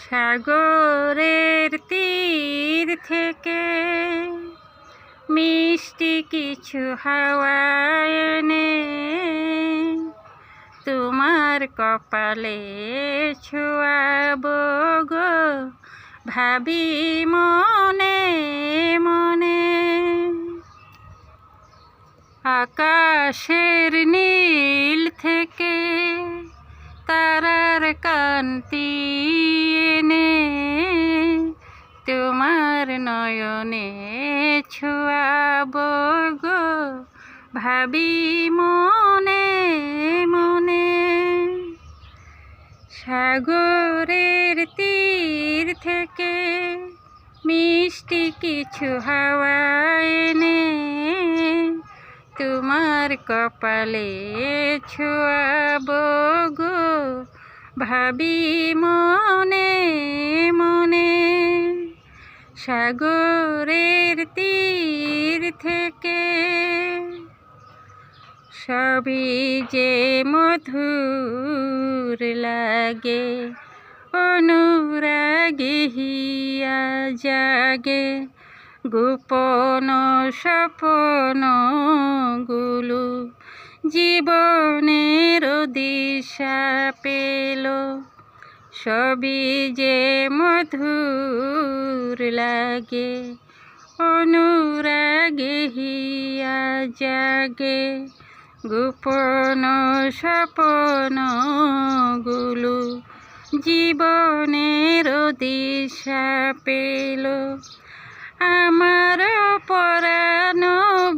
সাগরের তীর থেকে মিষ্টি কিছু হাওয়া এনে তোমার কপালে ছোঁয়াবো গো, ভাবি মনে মনে। আকাশের নীল থেকে তারার কান্তি এনে তোমার নয়নে ছোঁয়াবো গো, ভাবি মনে মনে। সাগরের তীর থেকে মিষ্টি কিছু হাওয়া এনে তোমার কপালে ছোঁয়াবো গো, ভাবি মনে মনে। সাগরের তীর থেকে সবই যে মধুর লাগে, অনুরাগে হিয়া জাগে, গোপন স্বপ্নগুলো জীবনের দিশা পেল। সবই যে মধুর লাগে, অনুরাগে হিয়া জাগে, গোপন স্বপ্নগুলো জীবনের দিশা পেল। আমার পরাণ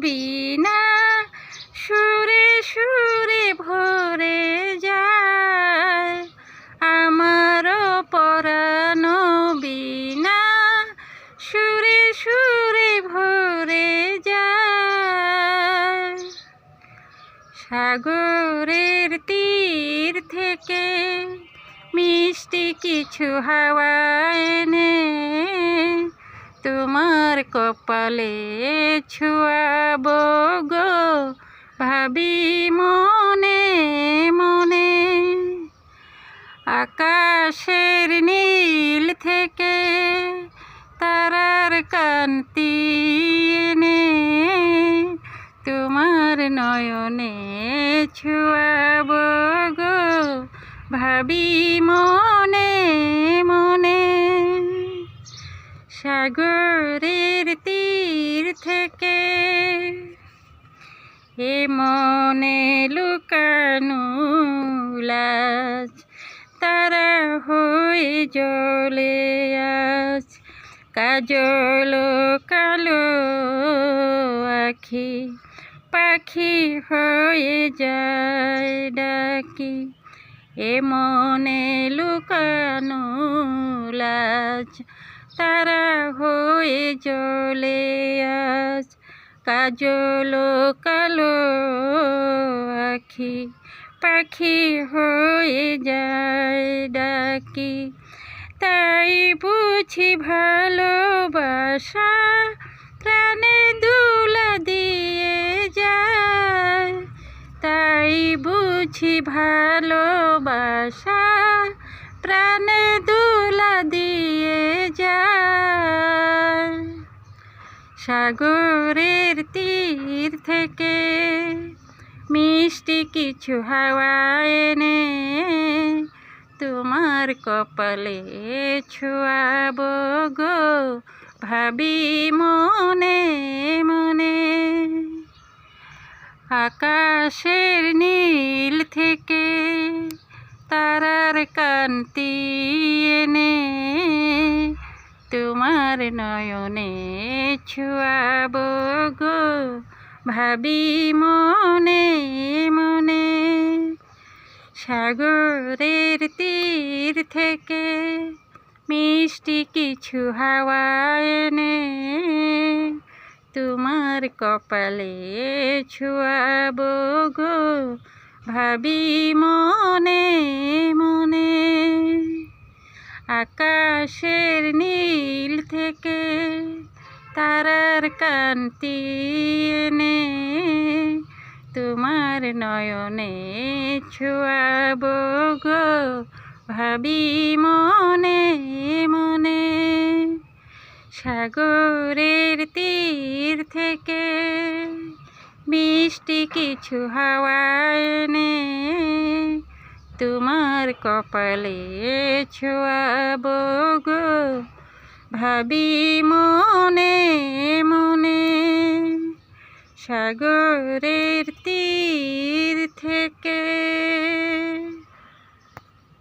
বিনা সুরে সুরে ভরে যায়, আমার পরাণ বিনা সুরে সুরে ভরে যায়। সাগরের তীর থেকে মিষ্টি কিছু হাওয়া এনে তোমার কপালে ছোঁয়াবো গো, ভাবি মনে মনে। আকাশের নীল থেকে তারার কান্তি এনে তোমার নয়নে ছোঁয়াবো গো, ভাবি মনে মনে। সাগরের তীর থেকে এ মনে লুকানো লাজ তারা হয়ে জ্বলে আজ, কাজল কালো আখি পাখি হয়ে যায় ডাকি। এ মনে লুকানো লাজ তারা হয়ে জ্বলে আজ, কাজল কালো আখি পাখি হয়ে যায় ডাকি। তাই বুঝি ভালোবাসা প্রাণে দুলা দিয়ে যায়, তাই বুঝি ভালোবাসা প্রাণে দুলা দিয়ে যায়। সাগরের তীর থেকে মিষ্টি কিছু হাওয়া এনে তোমার কপালে ছোঁয়াবো গো, ভাবি মনে মনে। আকাশের নীল থেকে তারার কান্তি এনে তোমার নয়নে ছোঁয়াবো গো, ভাবি মনে মনে। সাগরের তীর থেকে মিষ্টি কিছু হাওয়া এনে তোমার কপালে ছোঁয়াবো গো, ভাবি মনে মনে। আকাশের নীল থেকে তারার কান্তি এনে তোমার নয়নে ছোঁয়াবো গো, ভাবি মনে সাগরের তীর থেকে মিষ্টি কিছু হাওয়া এনে তোমার কপালে ছোঁয়াবো গো, ভাবি মনে মনে। সাগরের তীর থেকে